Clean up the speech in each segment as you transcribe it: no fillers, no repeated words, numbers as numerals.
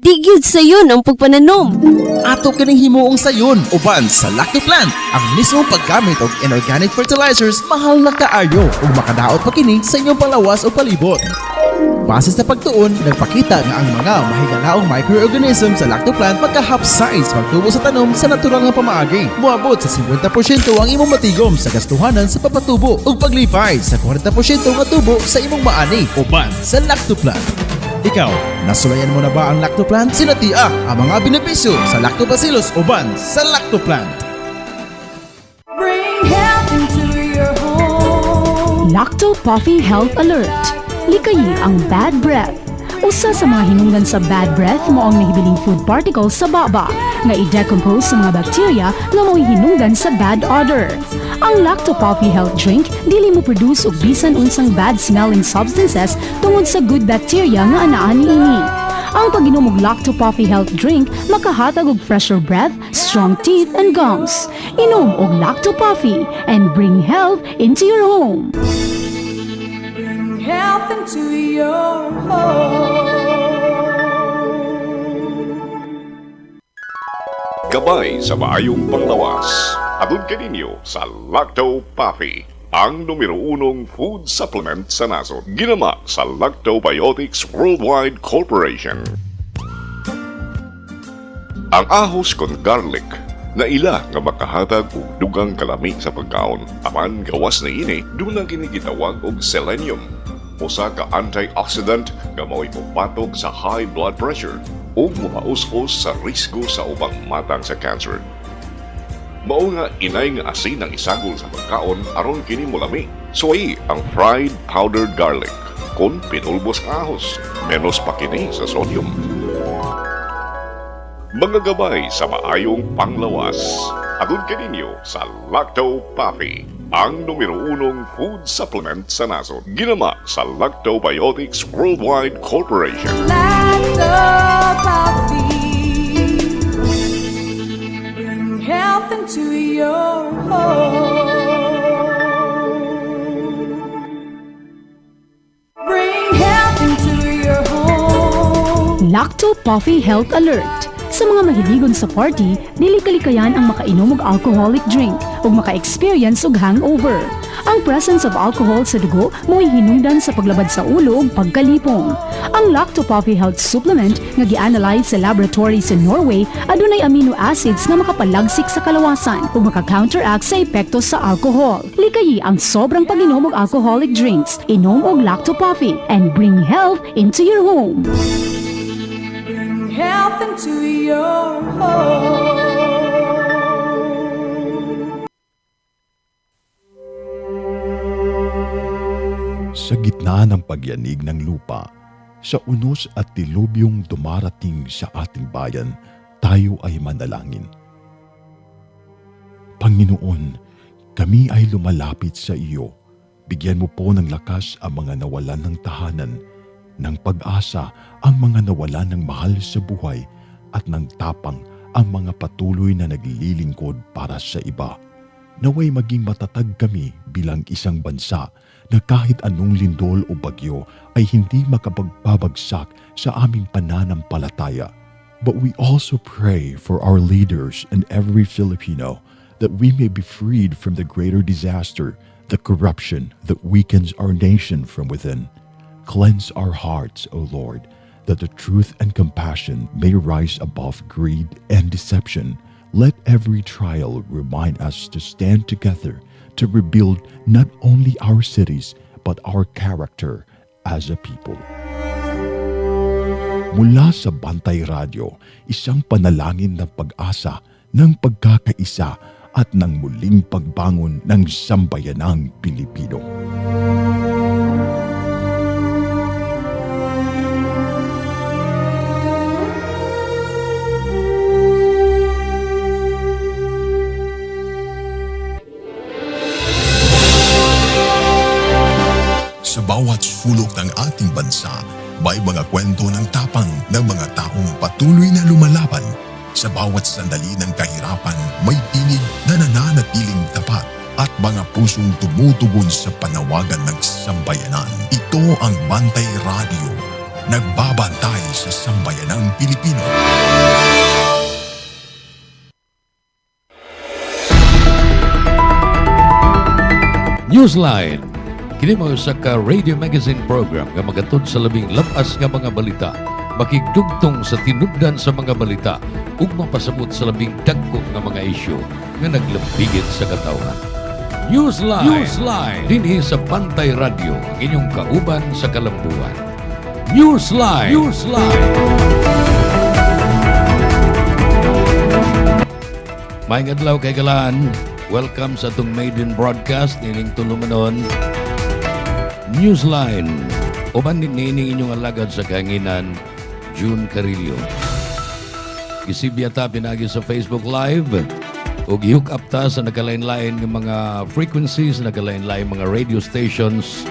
Di gyud sayon ang pagpananom. Ato kining himuong sayon uban sa Lactoplant. Ang mismong paggamit og inorganic fertilizers mahal na kaayo ug makadaot pa kini sa inyong palawas o palibot. Base sa pagtuon, nagpakita nga ang mga mahigalaong microorganisms sa Lactoplant magka-half-size pagtubo sa tanom sa natural nga pamaagi. Muabot sa 50% ang imong matigom sa gastuhanan sa papatubo ug paglipay sa 40% nga tubo sa imong maani uban sa Lactoplant. Ikaw, nasulayan mo na ba ang Lactoplant? Sinatiya ang mga benepisyo sa Lactobacillus uban sa Lactoplant. Bring health into your home. Lacto Puffy Health Alert. Likayi ang bad breath. Usa sa mga hinungdan sa bad breath mo ang nahibiling food particles sa baba nga i-decompose sa mga bacteria nga mo'y hinungdan sa bad odor. Ang Lacto Puffy Health Drink dili mo produce og bisan unsang bad smelling substances tungod sa good bacteria nga anaa niini. Ang pag-inom og Lacto Puffy Health Drink makahatag og fresher breath, strong teeth and gums. Inom og Lacto Puffy and bring health into your home. Bring health into your home. Gabay sa maayong panglawas. Atod kaninyo sa Lacto Puffy, ang numero 1 food supplement sa nasod. Ginama sa Lactobiotics Worldwide Corporation. Ang ahos kon garlic na ila nga makahatag og dugang kalami sa pagkaon. Apan gawas na ini, dunang kini gitawag og selenium. Usa ka antioxidant nga mao'y mupatok sa high blood pressure o mupaus-os sa risgo sa ubang matang sa cancer. Mao nga inay nga asin ang isagol sa pagkaon aron kini mulami. Suway ang fried powdered garlic kon pinulbos ka ahos, menos pa kini sa sodium. Mga gabay sa maayong panglawas. Atod kaninyo sa Lacto Puffy, ang numero 1 food supplement sa nasod. Ginama sa Lactobiotics Worldwide Corporation. Lacto Puffy. Bring health into your home. Bring health into your home. Lacto Puffy Health Alert. Sa mga mahiligon sa party, dili kalikayan ang makainom og alcoholic drink ug maka-experience og hangover. Ang presence of alcohol sa dugo mo'y hinungdan sa paglabad sa ulo ug pagkalipong. Ang Lacto Puffy Health Supplement nga gi-analyze sa laboratory sa Norway adunay amino acids nga makapalagsik sa kalawasan ug maka-counteract sa epekto sa alcohol. Likayi ang sobrang pag-inom og alcoholic drinks. Inom og Lacto Puffy and bring health into your home. Bring health into your home. Sa gitna ng pagyanig ng lupa, sa unos at dilubyong dumarating sa ating bayan, tayo ay manalangin. Panginoon, kami ay lumalapit sa iyo. Bigyan mo po ng lakas ang mga nawalan ng tahanan, ng pag-asa ang mga nawalan ng mahal sa buhay, at ng tapang ang mga patuloy na naglilingkod para sa iba. Naway maging matatag kami bilang isang bansa na kahit anong lindol o bagyo ay hindi makapagpabagsak sa aming pananampalataya. But we also pray for our leaders and every Filipino that we may be freed from the greater disaster, the corruption that weakens our nation from within. Cleanse our hearts, O Lord, that the truth and compassion may rise above greed and deception. Let every trial remind us to stand together to rebuild not only our cities but our character as a people. Mula sa Bantay Radio, isang panalangin ng pag-asa, ng pagkakaisa at ng muling pagbangon ng sambayanang Pilipino. Sa bawat sulok ng ating bansa, may mga kwento ng tapang ng mga taong patuloy na lumalaban. Sa bawat sandali ng kahirapan, may tinig na nananatiling tapat at mga pusong tumutugon sa panawagan ng sambayanan. Ito ang Bantay Radio, nagbabantay sa sambayanang Pilipino. Newsline. Kini mo sa ka radio magazine program nga magatod sa labing labas nga mga balita, makigdugtong sa tinubdan sa mga balita ug mapasabot sa labing dagko nga mga isyu nga naglambigit sa katawhan. Newsline. Dinhi sa Pantay Radio, ang inyong kauban sa kalambuan. Newsline. Maayong adlaw kay Galaan. Welcome sa itong maiden broadcast nining tulumanon Newsline. Uban din nining inyong alagad sa kahanginan, June Carillo. Isibya ta pinagi sa Facebook Live o gihook up ta sa nakalain-lain ng mga frequencies, nakalain-lain mga radio stations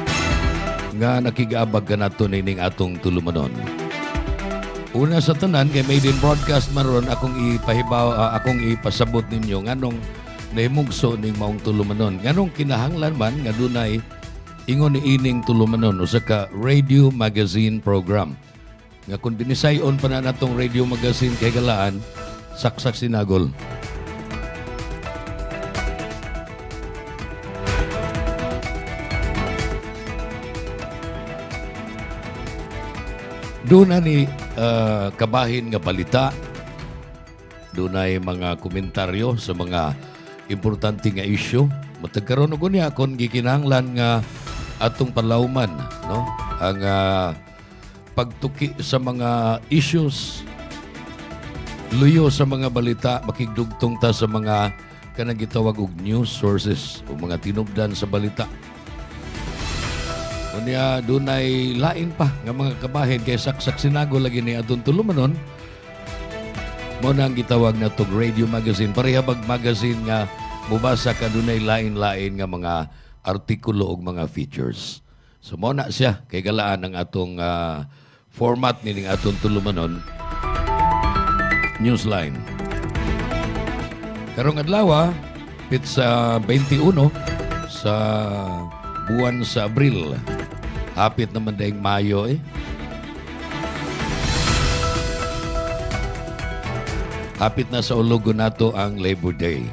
nga nakigaabag ka nato nining atong tulumanon. Una sa tanan kay maiden broadcast maron akong ipasabot ninyo nganong nahimugso ning maong tulumanon. Nganong kinahanglan man nga dunay ingon ni ining tulumanon usa ka radio magazine program. Nga kung binisayon pa na natong radio magazine kay Galaan, saksak sinagol. Doon na ni kabahin nga balita, doon ay mga komentaryo sa mga importante nga issue. Matagkaroon ko niya kung gikinahanglan nga atong palawman, no? Ang pagtuki sa mga issues, luyo sa mga balita, makigdugtong ta sa mga kanang gitawag og news sources o mga tinubdan sa balita. Unya dunay lain pa nga mga kabahin kay saksak sinago lagi ni atong tulumanon. Mo nang gitawag na tog radio magazine, parehabag magazine nga mubasa ka dunay lain-lain nga mga artikulo ug mga features. So mo na siya kay Galaan ang atong format nining atong tulumanon Newsline. Karong adlaw pit sa 21 sa buwan sa Abril. Hapit naman dahil Mayo Hapit na sa ulogo nato ang Labor Day.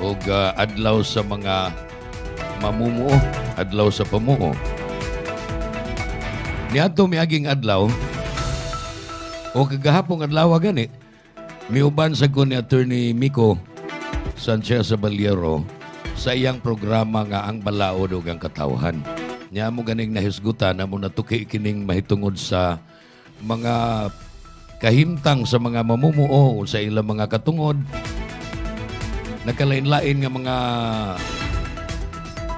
O adlaw sa mga mamumuo, adlaw sa pamuo. Niadto miaging adlaw o kagahapong adlaw gani miuban sa ko ni Attorney Miko Sanchez Caballero sa iyang programa nga ang balaod ug ang katawhan. Nya mo ganing nahisgutan na mo natuki kining mahitungod sa mga kahimtang sa mga mamumuo sa ilang mga katungod, nakalain-lain nga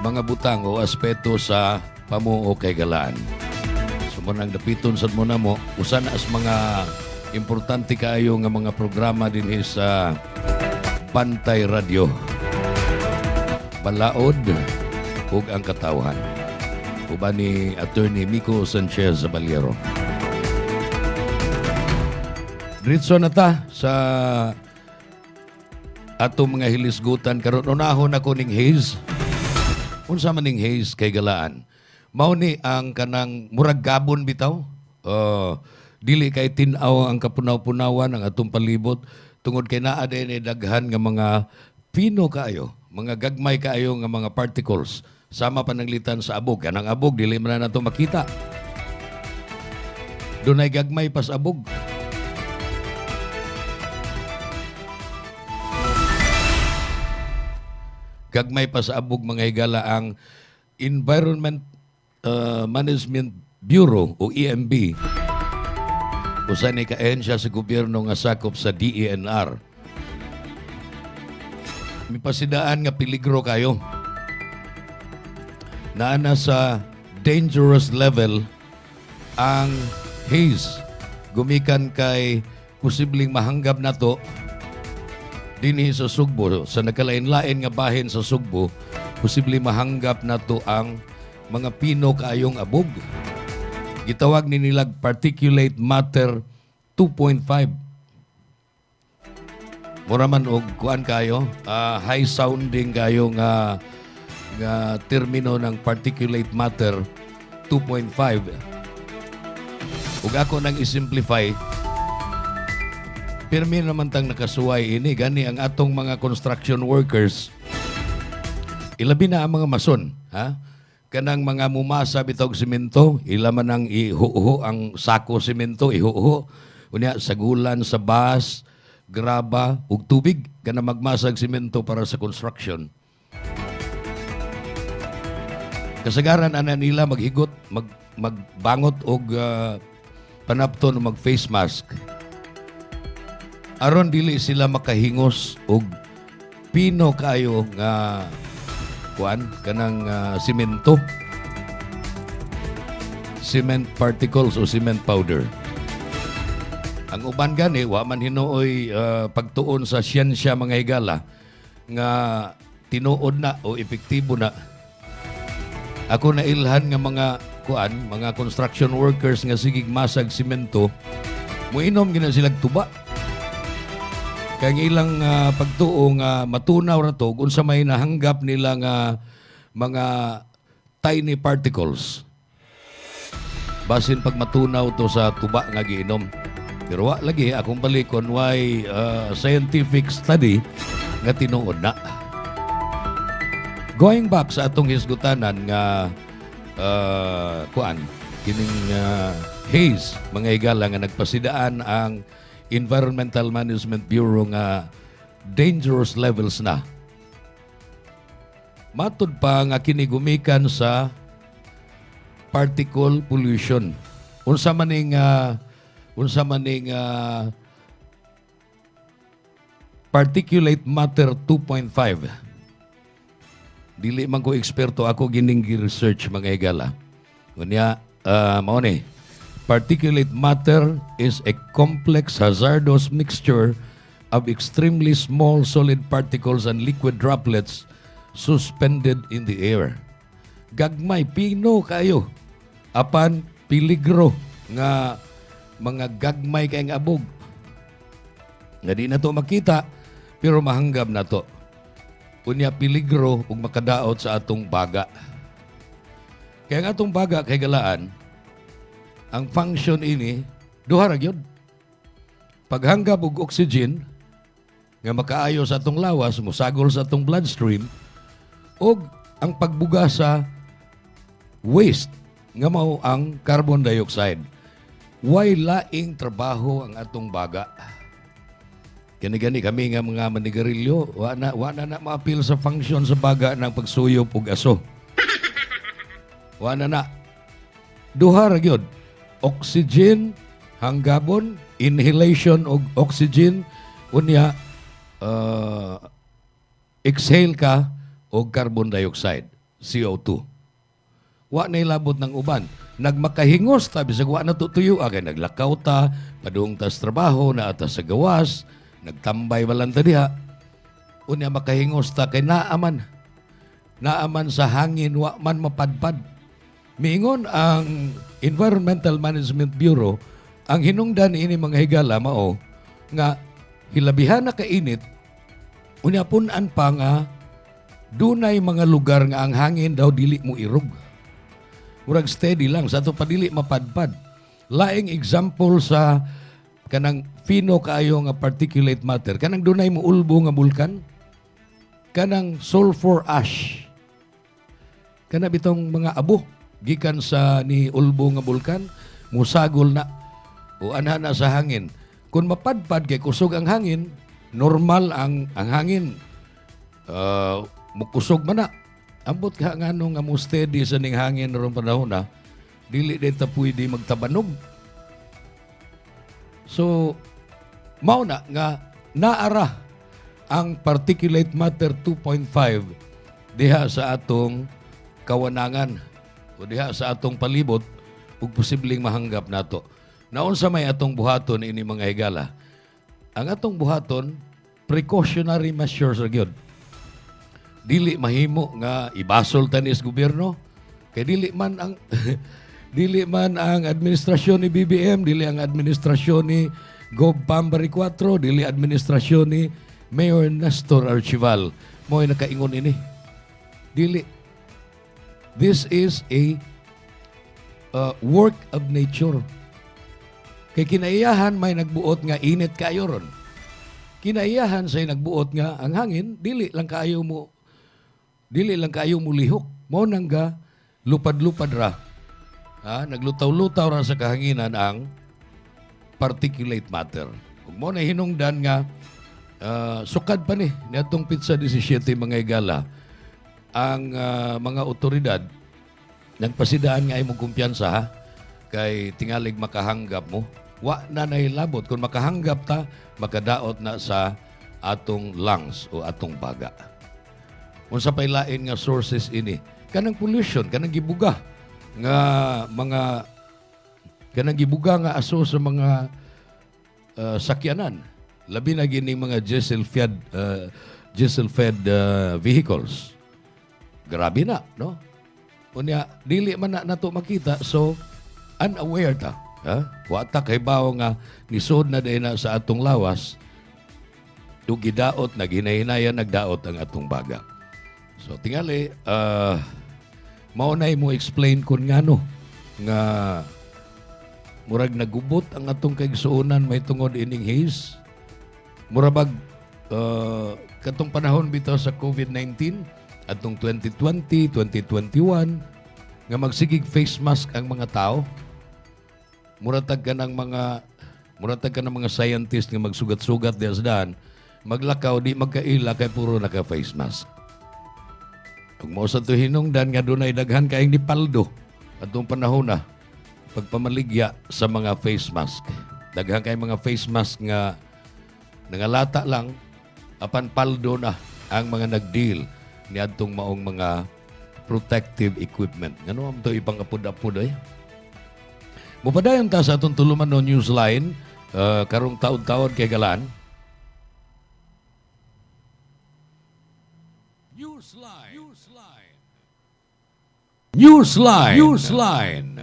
mga butang o aspeto sa pamuo kay Galaan. So mo nang dapiton sad mo na mo usa na as mga importante kaayo nga mga programa dinhi sa Pantay Radio. Balaod ug ang katawhan. Uban ni Attorney Miko Sanchez Caballero. Diretso na ta sa atong mga hilisgutan karon. Unahon ako ning haze. Unsa man ning haze kay Galaan? Mao ni ang kanang murag gabon bitaw. Dili kay tin-aw ang kapunaw-punawan ang atong palibot tungod kay naa dinhi daghan nga mga pino kaayo, mga gagmay kaayo nga mga particles sama pananglitan sa abog. Kanang abog dili man na nato makita. Dunay gagmay pa sa abog. Gagmay pa sa abog mga higala ang Environment Management Bureau o EMB. Usa ni kaahensya sa gobyerno nga sakop sa DENR. May pasidaan nga peligro kayo. Naana sa dangerous level ang haze. Gumikan kay posibleng mahanggap nato dinhi sa Sugbo. Sa nagkalain-lain nga bahin sa Sugbo, posibleng mahanggap nato ang mga pino kaayong abog. Gitawag ni nilag particulate matter 2.5. Mura man og kuan kayo, high sounding kayo nga termino ng particulate matter 2.5. ug ako nang isimplify, pirmi naman tang nakasuway ini gani ang atong mga construction workers. Ilabi na ang mga mason, ha? Kanang mga mumasa bitog simento, ila man ang ihuho ang sako simento, ihuho. Unya sagulan sa bas, graba ug tubig kana magmasag simento para sa construction. Kasagaran ana nila maghigot, magbangot og panapton o mag face mask. Aron dili sila makahingos og pino kayo nga kanang simento, cement particles o cement powder. Ang uban gani wa man hinuoy pagtuon sa siyensya mga higala nga tinuod na o epektibo na. Ako na ilhan nga mga construction workers nga sigig masag simento, muinom gina silang tuba. Kaya ang ilang pagtuo nga matunaw na to, kung sa may nahanggap nila nga mga tiny particles. Basin pag matunaw to sa tuba nga giinom. Pero wa lagi, akong balikon, why scientific study nga tinuod na. Going back sa atong hisgutanan nga kining haze, mga higala nga nagpasidaan ang Environmental Management Bureau nga dangerous levels na. Matud pa nga kini gumikan sa particle pollution. Unsa maning particulate matter 2.5. Dili man ko eksperto, ako gining research mga higala. Unya mao ni particulate matter is a complex hazardous mixture of extremely small solid particles and liquid droplets suspended in the air. Gagmay, pino kayo. Apan, piligro nga mga gagmay kayong abog. Nga di na to makita, pero mahanggab na to. Unya piligro ug makadaot sa atong baga. Kaya nga atong baga kay galaan, ang function ini, duha ra gyud. Paghanggap og oxygen, nga makaayo sa atong lawas, musagol sa atong bloodstream, o ang pagbuga sa waste, nga mao ang carbon dioxide. Way laing trabaho ang atong baga. Gani-gani kami nga mga manigarilyo, wa na maapil sa function sa baga ng pagsuyop og aso. Wa na. Duha ra gyud. Oxygen, hanggabon, inhalation og oxygen, unya exhale ka og carbon dioxide, CO2. Wa na ilabot ng uban. Nagmakahingos ta bisag wa na tutuyo kay naglakaw ta, padung tas trabaho na atas sa gawas, nagtambay balang ta diha. Unya makahingos ta kay naaman sa hangin wa man mapadpad. Miingon ang Environmental Management Bureau, ang hinungdan ini mga higala mao nga hilabihan na kainit, unya punan pa nga dunay mga lugar nga ang hangin daw dili mo irog. Murag steady lang sa ato padili mapadpad. Laing example sa kanang fino kaayo nga particulate matter, kanang dunay mo ulbo nga bulkan, kanang sulfur ash, kana bitong mga abo gikan sa ni ulbo nga bulkan, musagol na o anha na sa hangin. Kung mapadpad kay kusog ang hangin, normal ang hangin. Mukusog man na. Ambot ka nga nung nga mo steady sa ning hangin ron panahon na, dili din ta pwede magtabanog. So, mao na nga naara ang particulate matter 2.5 diha sa atong kawanangan o diha sa atong palibot ug posibleng mahanggap nato. Naon sa may atong buhaton ini mga higala. Ang atong buhaton precautionary measures ra gyud. Dili mahimo nga ibasol tanis gobyerno kay dili man ang dili man ang administrasyon ni BBM, dili ang administrasyon ni Gov Pambari 4, dili administrasyon ni Mayor Nestor Archival mo nakaingon ini. Dili. This is a work of nature. Kay kinaiyahan may nagbuot nga init kayo ron. Kinaiyahan say nagbuot nga ang hangin dili lang kayo mo lihok. Mo nang ga lupad-lupad ra. Naglutaw-lutaw ra sa kahanginan ang particulate matter. Kung mo na hinungdan nga sukad pa ni niadtong Pitsa 17 mga igala ang mga otoridad nagpasidaan nga imong kumpiyansa ha kay tingalig makahanggap mo wa na nahilabot kung makahanggap ta makadaot na sa atong lungs o atong baga. Unsa pay lain nga sources ini kanang pollution kanang gibuga nga mga kanang gibuga nga aso sa mga sakyanan labi na gini mga diesel-fed vehicles. Grabe na, no? Unya dili man na nato makita so unaware ta. Wa ta kay bawo nga nisod na din na sa atong lawas ug gidaot na ginahinayan nagdaot ang atong baga. So tingali mao nay mo explain kun ngano nga murag nagubot ang atong kaigsuonan may tungod ining haze. Murabag katong panahon bitaw sa COVID-19 atong 2020, 2021 nga magsigig face mask ang mga tao. Muratag ka ng mga scientist nga magsugat-sugat diya sa daan, maglakaw di magkaila kay puro naka face mask. Kung mo sa hinungdan nga dunay daghan kaayong nipaldo atong panahon na pagpamaligya sa mga face mask. Daghan kay mga face mask nga nangalata lang apan paldo na ang mga nagdeal niadtong maong mga protective equipment. Ngano am to ipang-apod-apod ay? Mupadayon ta sa atong tuluman no newsline karong taon-taon kay galan. Newsline.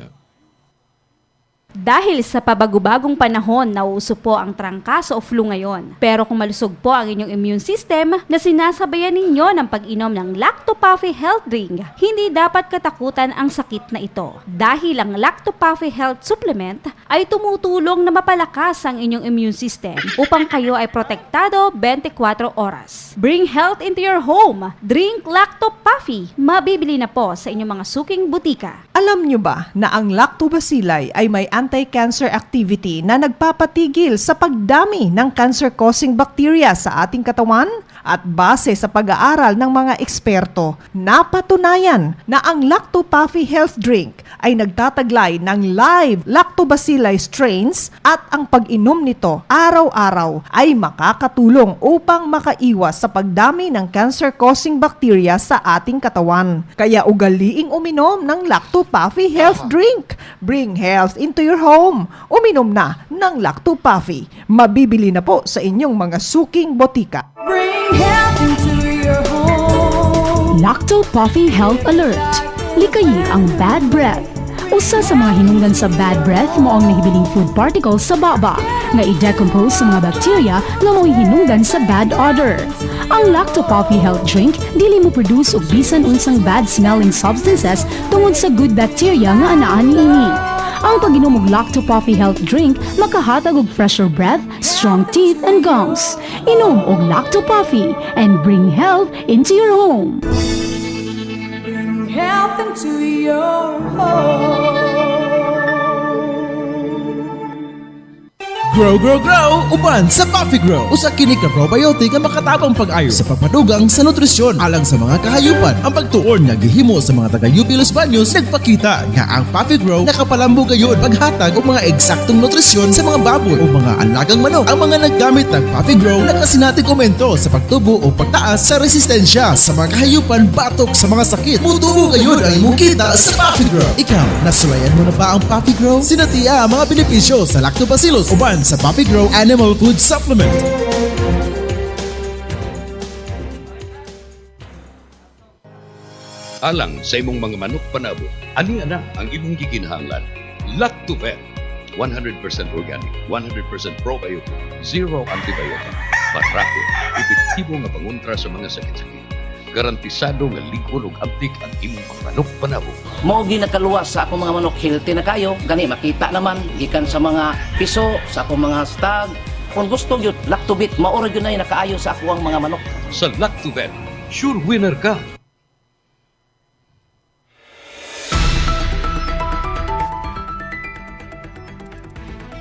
Dahil sa pabagubagong panahon, nauuso po ang trangkaso o flu ngayon. Pero kung malusog po ang inyong immune system na sinasabayan ninyo ng pag-inom ng Lacto-Puffy Health Drink, hindi dapat katakutan ang sakit na ito. Dahil ang Lacto-Puffy Health Supplement ay tumutulong na mapalakas ang inyong immune system upang kayo ay protektado 24 oras. Bring health into your home. Drink Lacto-Puffy. Mabibili na po sa inyong mga suking butika. Alam nyo ba na ang lactobacilli ay may anti-cancer activity na nagpapatigil sa pagdami ng cancer-causing bacteria sa ating katawan? At base sa pag-aaral ng mga eksperto, napatunayan na ang Lacto-Puffy Health Drink ay nagtataglay ng live lactobacilli strains at ang pag-inom nito araw-araw ay makakatulong upang makaiwas sa pagdami ng cancer-causing bacteria sa ating katawan. Kaya ugaliing uminom ng Lacto-Puffy Health Drink. Bring health into your home. Uminom na ng Lacto-Puffy. Mabibili na po sa inyong mga suking botika. Bring health into your home. Lacto-Puffy Health Alert. Likayi ang bad breath. Usa sa mga hinungdan sa bad breath mo ang nahibiling food particles sa baba nga i-decompose sa mga bacteria nga mo'y hinungdan sa bad odor. Ang Lacto-Puffy Health Drink dili mo produce og bisan unsang bad smelling substances tungod sa good bacteria nga anaan niini. Ang pag-inom og Lacto-Puffy Health Drink makahatag og fresher breath, strong teeth, and gums. Inom og Lacto-Puffy and bring health into your home. Bring health into your home. Grow, grow, grow! Uban sa Puffy Grow! Usa kini ka probiotic nga makatabang pag-ayo sa pagpadugang sa nutrisyon alang sa mga kahayupan. Ang pagtuon nga gihimo sa mga taga-UP Los Baños nagpakita nga ang Puffy Grow nakapalambo gayon paghatag og mga eksaktong nutrisyon sa mga baboy o mga alagang manok. Ang mga naggamit ng Puffy Grow nakasinati komento sa pagtubo o pagtaas sa resistensya sa mga kahayupan batok sa mga sakit. Mutubo gayon ang imong kita sa Puffy Grow. Ikaw, nasulayan mo na ba ang Puffy Grow? Sinatiya ang mga benepisyo sa Lactobacillus uban sa Puffy Grow Animal Food Supplement. Alang sa imong mga manok panabo, ani ana ang imong gikinahanglan. Lactovet, 100% organic, 100% probiotic, zero antibiotic, barako, epektibo nga pangontra sa mga sakit-sakit. garantisado nga likod ug abdik ang imong mga manok panabo. Mao gi nakaluwas sa akong mga manok, healthy na kayo. Gani makita naman gikan sa mga piso, sa akong mga stag. Kung gusto gyud Lactobit, mao ra gyud na nakaayo sa akong mga manok. Sa Lactobet, sure winner ka.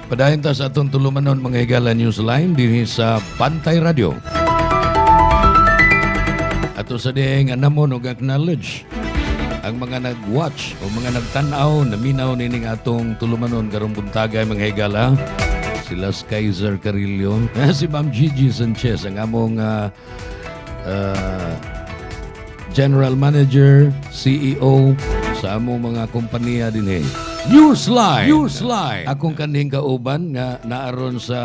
Padayon ta sa atong tulumanon mga higala newsline dinhi sa Pantay Radio. Ato sa ding anamon og acknowledge ang mga nag-watch o mga nagtanaw na minaw nining atong tulumanon karong buntagay mga higala. Sila Kaiser Carillo, si Ma'am Gigi Sanchez, ang among General Manager, CEO sa among mga kompanya din Newsline! Newsline! Akong kanhing kauban nga naaron sa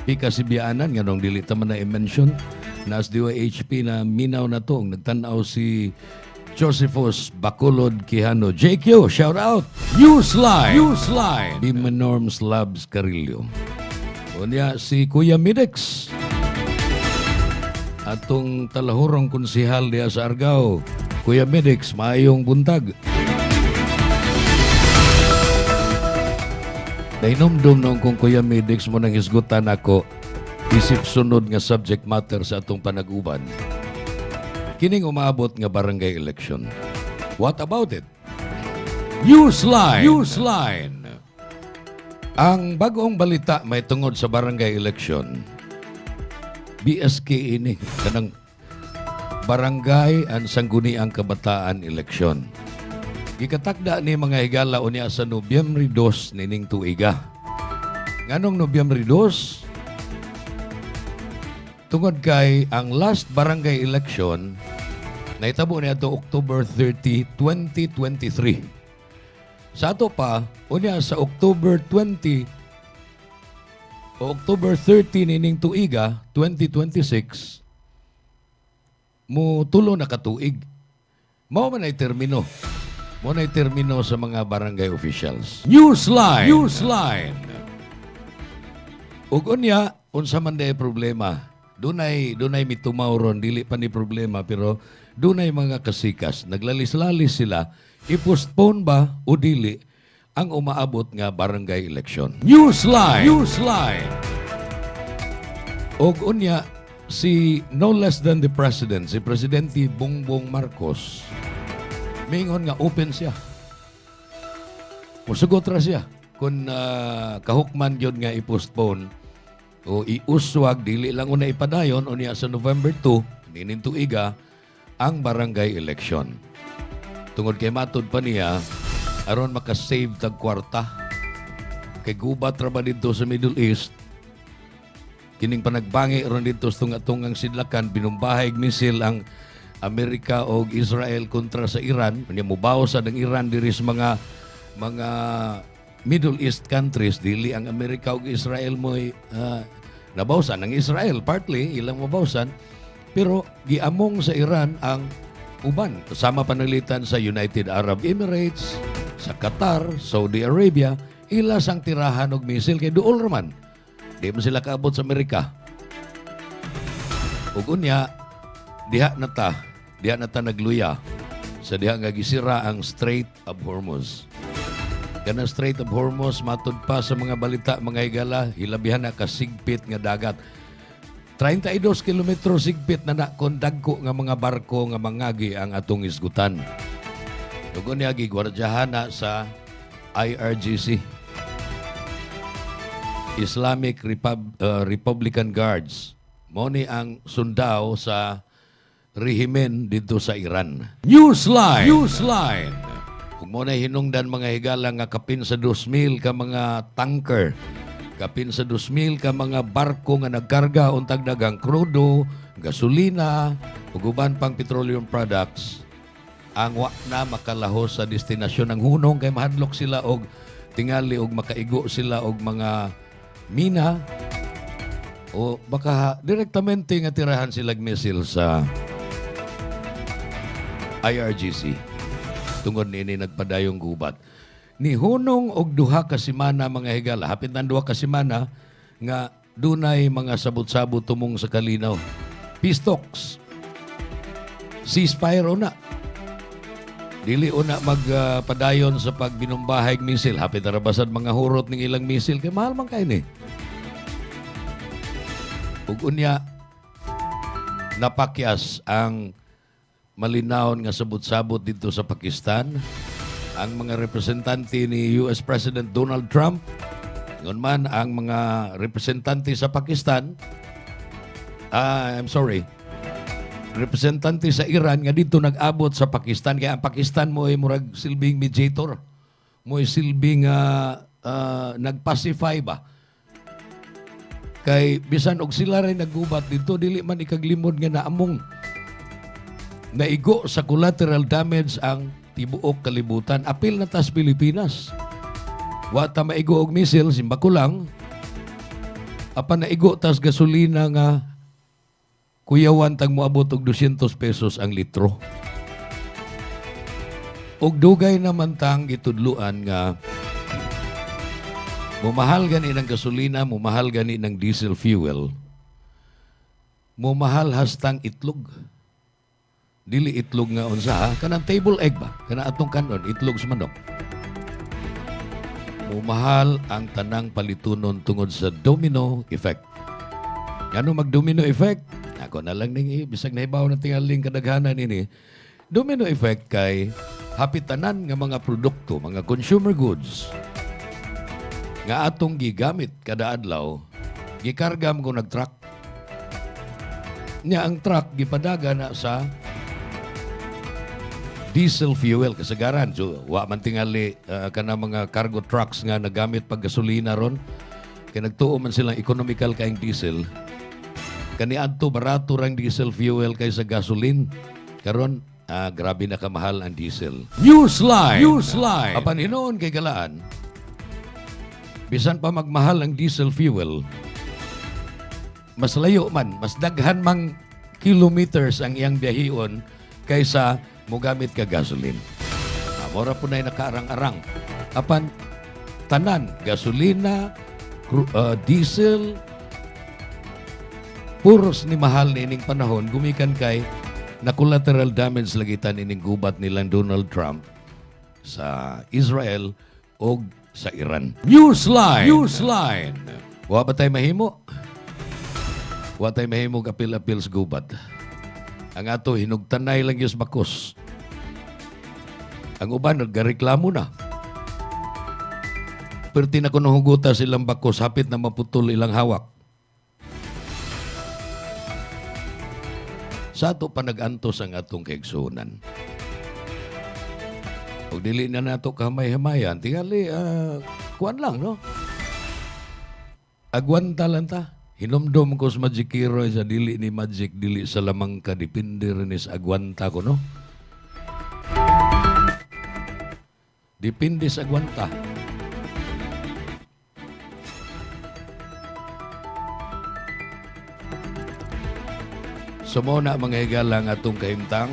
Pika Sibianan, nga nung dili ta man na i-mention, na as DOHP na minaw na to, nagtanaw si Josephus Bacolod Quijano. JQ, shout out! Newsline! Newsline! Di Norms Labs Carillo. Unya si Kuya Midex. Atong talahurong konsihal diya sa Argao. Kuya Midex, maayong buntag. Nainomdom noong kung Kuya Midex mo nang hisgutan ako isip sunod nga subject matter sa atong panag-uban. Kining umaabot nga barangay election. What about it? Newsline! Newsline! Ang bagong balita may tungod sa barangay election. BSK ini. Kanang Barangay ang Sangguniang Kabataan Election. Gikatakda ni mga higala unya sa Nobyembre 2 nining tuiga. Nganong Nobyembre 2? Tungod kay ang last barangay election naitabo niya to October 30, 2023. Sa ato pa, unya sa October 20 o October 30 nining tuiga, 2026, mo tulo na katuig. Mao man ay termino. Mo na termino sa mga barangay officials. Newsline! Newsline! Ug unya, unsa man day problema. Dunay mitumaw ron, dili pa ni problema, pero dunay mga kasikas. Naglalis-lalis sila, i-postpone ba o dili ang umaabot nga barangay election. Newsline! Newsline! Og unya, si no less than the president, si Presidente Bongbong Marcos, mingon nga open siya. Musugot ra siya kung kahukman yun nga i-postpone o iuswag, dili lang una ipadayon unya sa November 2, nining tuiga, ang barangay election. Tungod kay matod pa niya, aron makasave tag kwarta. Kay gubat ra ba dito sa Middle East, kining panagbangi ron dito sa tunga-tungang sidlakan, binumbahay misil ang Amerika o Israel kontra sa Iran. Kanya mubaw sa ng Iran diri sa mga Middle East countries, dili ang Amerika o Israel mo nabawsan. Ang Israel, partly, ilang mabawsan, pero giamong sa Iran ang uban. Kasama panalitan sa United Arab Emirates, sa Qatar, Saudi Arabia, ila sang tirahan og misil kay duol raman. Di man sila kaabot sa Amerika. Ug unya, diha na ta nagluya sa diha nga gisira ang Strait of Hormuz. Kana Strait of Hormuz matud pa sa mga balita mga higala, hilabihan na kasigpit nga dagat. 32 kilometro sigpit na kon dagko nga mga barko nga mangagi ang atong isgutan. Ug unya gigwardyahan na sa IRGC, Islamic Republican Guards. Mao ni ang sundao sa rehimen dito sa Iran. Newsline! Newsline! Kung mo na hinungdan mga higala nga kapin sa 2,000 ka mga tanker, kapin sa 2,000 ka mga barko nga nagkarga untag dagang krudo, gasolina, ug uban pang petroleum products, ang wa na makalahos sa destinasyon ng hunong kay mahadlok sila og tingali og makaigo sila og mga mina o baka direktamente nga tirahan sila misil sa IRGC. Tungod nini nagpadayong gubat. Ni hunong og duha ka semana mga higala, hapit na duha ka semana nga dunay mga sabot-sabot tumong sa kalinaw. Peace talks. ceasefire una. Dili una magpadayon sa pagbinumbahayag misil. Hapit narabasad mga hurot ng ilang misil. Kaya mahal man kayo ni. Ug unya, napakyas ang malinaw nga sabot-sabot dito sa Pakistan. Ang mga representante ni US President Donald Trump, yun man ang mga representante sa Pakistan, representante sa Iran nga dito nag-abot sa Pakistan. Kaya ang Pakistan mo ay murag silbing mediator. Mo ay silbing nag-pacify ba? Kay bisan og sila rin naggubat dito, dili man ikaglimod nga naamong naigo sa collateral damage ang tibuok kalibutan. Apil na tas Pilipinas. Wata maigo og misil, simba ko lang. Apa naigo tas gasolina nga kuyawan tag moabot og 200 pesos ang litro. Og dugay naman tang gitudluan nga mumahal gani ng gasolina, mumahal gani ng diesel fuel, mumahal hastang itlog. Dili itlog nga unsa ha, kanang table egg ba? Kana atong kanon, itlog sa manok. Mumahal ang tanang palitunon tungod sa domino effect. Ano mag-domino effect? Ako na lang ning bisag nahibaw na tingaling kadaghanan ini. Domino effect kay hapitanan nga mga produkto, mga consumer goods nga atong gigamit kada adlaw, gikargam ko nag-truck. Nya ang truck gipadaga na sa diesel fuel kasagaran. So, wa man tingali kana mga cargo trucks nga nagamit pag gasolina ron. Kaya nagtuo man silang economical kaing diesel. Kaniadto barato rang diesel fuel kaysa gasoline. Karon grabe na kamahal ang diesel. Newsline. Apan hinoon kay galaan, bisan pa magmahal ang diesel fuel, mas layo man, mas daghan mang kilometers ang iyang biyahion kaysa mogamit ka gasoline. Mora po na nakaarang-arang. Apan tanan, gasolina, diesel, puros ni mahal nining panahon, gumikan kay na collateral damage lagitan ining gubat nilang Donald Trump sa Israel o sa Iran. Newsline. Wa ba tayo mahimo? Wa tayo mahimo kapil-apil sa gubat. Ang ato, hinugtanay lang yung bakos. Ang uban, nagreklamo na. Pero tinakunuhuguta silang bakos, hapit na maputol ilang hawak. Sa ato pa nag-antos ang atong kaigsunan. Pag dili na nato kamay-hamayan, tingali, kuwan lang, no? Agwanta lang ta. Hinumdum ko sa Magic Hero sa dili ni Magic, dili sa lamang ka, dipindi rin sa agwanta ko, no? Dipindi sa agwanta. Sumuna mga higalang atong kahimtang,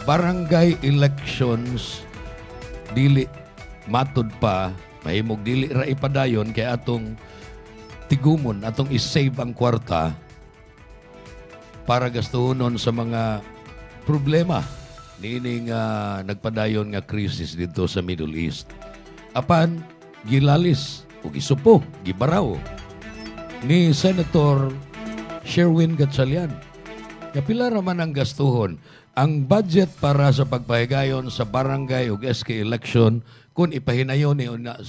barangay elections dili matud pa, mahimog dili ra ipadayon kay atong tigumon, atong isave ang kwarta para gastuhonon sa mga problema niining nagpadayon nga krisis dito sa Middle East. Apan gilalis o gisupo, gibaraw ni Senator Sherwin Gatchalian. Kapila raman ang gastuhon. Ang budget para sa pagpahigayon sa barangay o SK election kung ipahinayon ni unya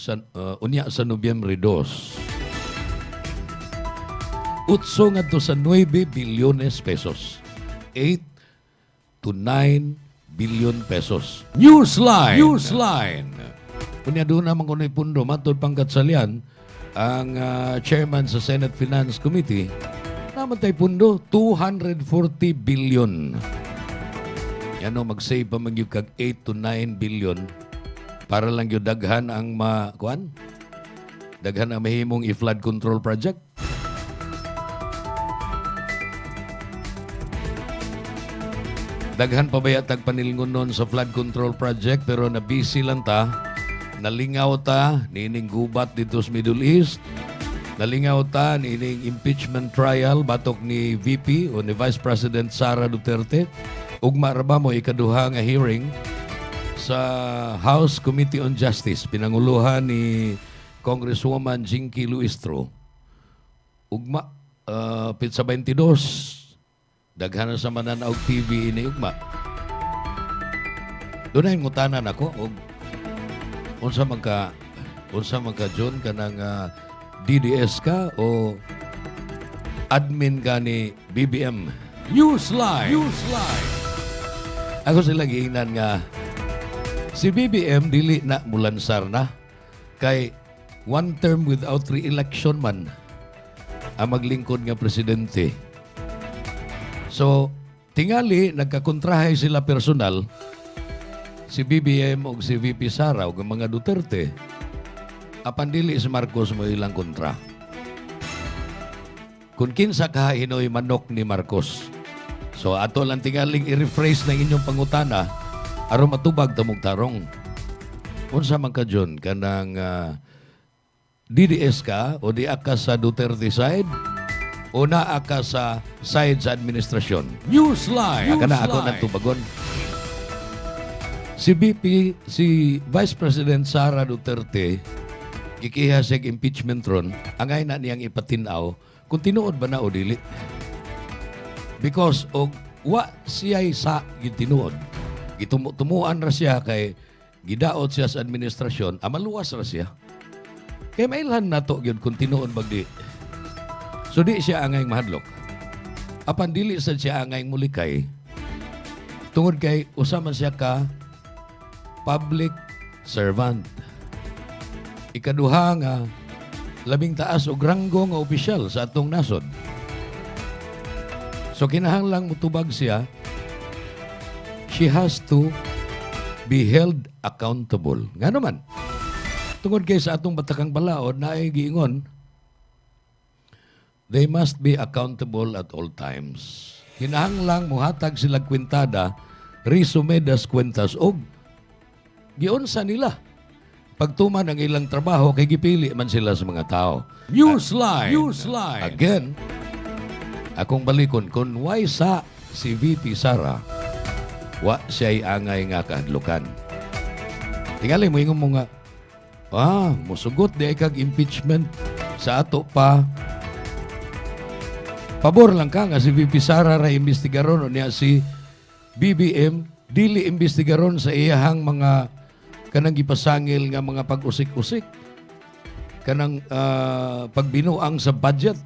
sa Nobyembre 2. Utso nga to sa 9 bilyones pesos. 8 to 9 billion pesos. Newsline. Kunya doon naman kung pundo, matod pang Gatchalian, ang chairman sa Senate Finance Committee, naman tayo pundo, 240 billion. Yan o, mag-save pa mag-yung kag 8 to 9 billion para lang yung daghan ang daghan ang mahimong i-flood control project. Daghan pa ba yatag panilngon nun sa flood control project pero na-busy lang ta, nalingaw ta, nining gubat dito sa Middle East, nalingaw ta ining impeachment trial batok ni VP o ni Vice President Sara Duterte. Ugma ra ba mo ikaduha nga hearing sa House Committee on Justice pinanguluhan ni Congresswoman Jinky Luistro. Ugma pitsa 22 daghan sa Mananaog TV ini ugma. Doon ay ngutanan ako og unsa magka John kanang DDS ka o admin ka ni BBM. Newsline. Ako sila giingnan nga si BBM dili na mulansar na kay one term without re-election man ang maglingkod nga presidente. So, tingali nagkakontrahay sila personal si BBM o si VP Sara o mga Duterte apan dili si Marcos mo ilang kontra. Kung kinsa ka hinoy manok ni Marcos. So ato lang tingaling i-rephrase na inyong pangutana aron matubag tamog tarong. Unsa man ka John kanang DDS ka o di ka sa Duterte side o naa ka sa side sa administrasyon? Newsline. Kana ako nang tubagon. Si Vice President Sara Duterte gikihasig impeachment ron angay na niyang ipatinaw kung tinuod ba na o dili. Because og wa siya'y sa gitinuod. Tumuan ra siya kay gidaot siya sa administrasyon, maluwas ra siya. Kaya mailhan na to yun kung tinuod bagdi. So di siya angay mahadlok. Apan dili sad siya angay mulikay. Tungod kay usaman siya ka public servant. Ikaduha nga labing taas og ranggo nga opisyal sa atong nasod. So kinahanglang mutubag siya, she has to be held accountable. Nga naman, tungod kay sa atong batakang balaod na ay giingon, they must be accountable at all times. Kinahanglang muhatag sila kwintada, resume das kwentas og giunsa nila. Pagtuman ang ilang trabaho, kay gipili man sila sa mga tao. Newsline. Again, akong balikon, kung why sa si VP Sara, wa siya'y angay nga kahadlukan. Tingali mo ingon mo nga, musugot di ay kag impeachment sa ato pa. Pabor lang ka nga si VP Sara ra imbestigaron o niya si BBM, dili imbestigaron sa iyahang mga kanang gipasangil nga mga pag-usik-usik, kanang pagbinuang sa budget,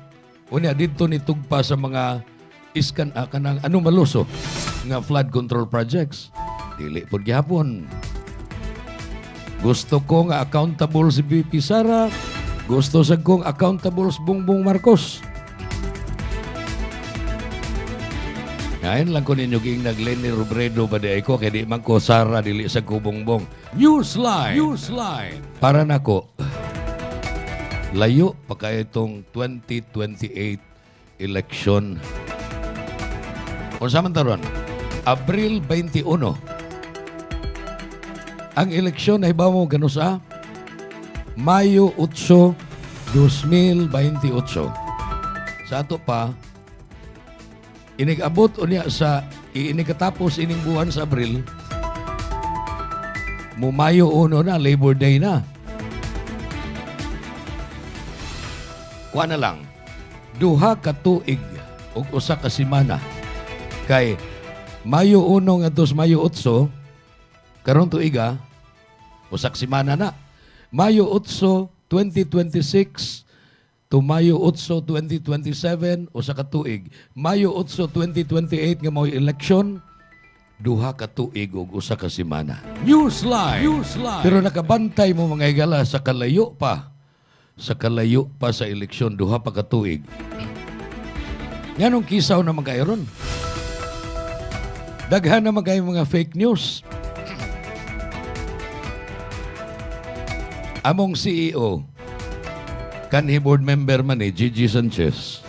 unya dito nitugpa sa mga kanang maluso nga flood control projects. Dili pod gihapon. Gusto ko nga accountable si VP Sara, gusto sa kong accountable si Bongbong Marcos. Ngayon lang ko ninyo ging nag-Lenny Robredo ba di ko, kaya di man ko Sara, dili sa kubongbong. Newsline. Para na ko, layo pa kayo itong 2028 election. Kung saan man taron, Abril 21. Ang eleksyon ay ba mo gano sa Mayo 8, 2028. Sa ato pa, inig-abot o niya sa inikatapos ining buwan sa Abril, Mayo 1 na, Labor Day na. Kuha na lang, duha ka tuig o usa ka semana. Kay Mayo 1 nga dos Mayo 8, karon tuiga, usa ka semana na. Mayo 8, 2026, to Mayo 8, 2027, usa ka tuig. Mayo 8, 2028 nga mao'y eleksyon, duha ka tuig ug usa ka semana. Newsline. Pero nakabantay mo mga higala sa kalayo pa. Sa kalayo pa sa eleksyon, duha pa ka tuig. Nganong kisaw na magkairon? Daghan na magkay mga fake news. Among CEO, kanhi board member man Gigi Sanchez,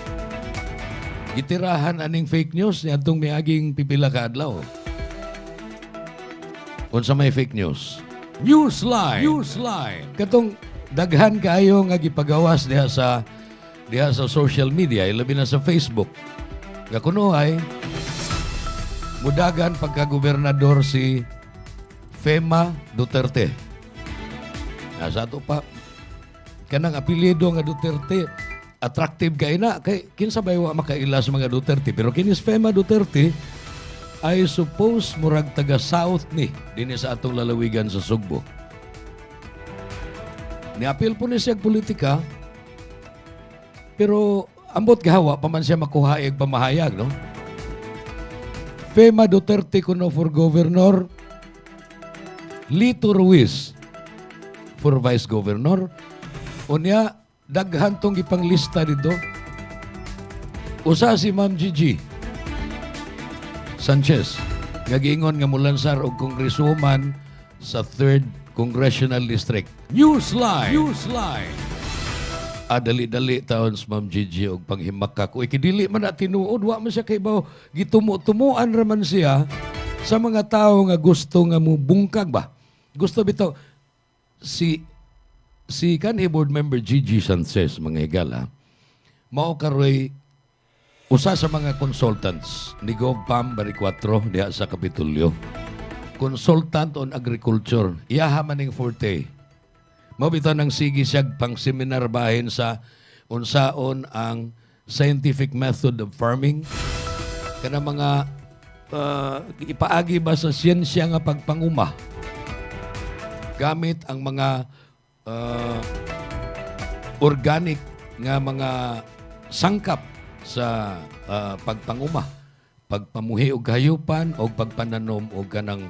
gitirahan aning fake news niya itong miaging pipila ka adlaw. Kung sa may fake news. Newsline. Katong daghan kayo nga gipagawas diha sa diha sa social media, labi na sa Facebook. Nga kuno ay mudagan pagka-gobernador si Fema Duterte. Sa ato pa, kanang apelyido nga Duterte, attractive kay na. Kay, kinsa ba wa makailas mga Duterte? Pero kinis Fema Duterte, ay suppose murag taga-south ni, din sa atong lalawigan sa Sugbo. Ni-appeal po ni siya politika, pero ambot gahawa pa man siya makuhaig pamahayag, no? Fema Duterte kuno for governor, Lito Ruiz for vice governor, unya daghan tong ipanglista dito. Usa si Ma'am Gigi Sanchez, nga giingon nga mulansar og congresswoman sa 3rd Congressional District. Newsline! Dali-dali taon si Ma'am Gigi og panghimakak. Uy, kidili man na tinuod, wa man siya kay baw, gitumo-tumuan raman siya sa mga tao nga gusto nga mo bungkag ba. Gusto bitaw, si kanhi board member Gigi Sanchez, mga higala, mao karoy usa sa mga consultants ni Gov. Bari 4 diha sa Kapitolyo. Consultant on agriculture. Iyaha man ning forte. Mabitaw ng sige siyag pang seminar bahin sa unsaon ang scientific method of farming. Kana mga ipaagi ba sa siyensya nga pagpanguma. Gamit ang mga organic nga mga sangkap sa pagpanguma, pagpamuhi og hayupan o pagpananom og kanang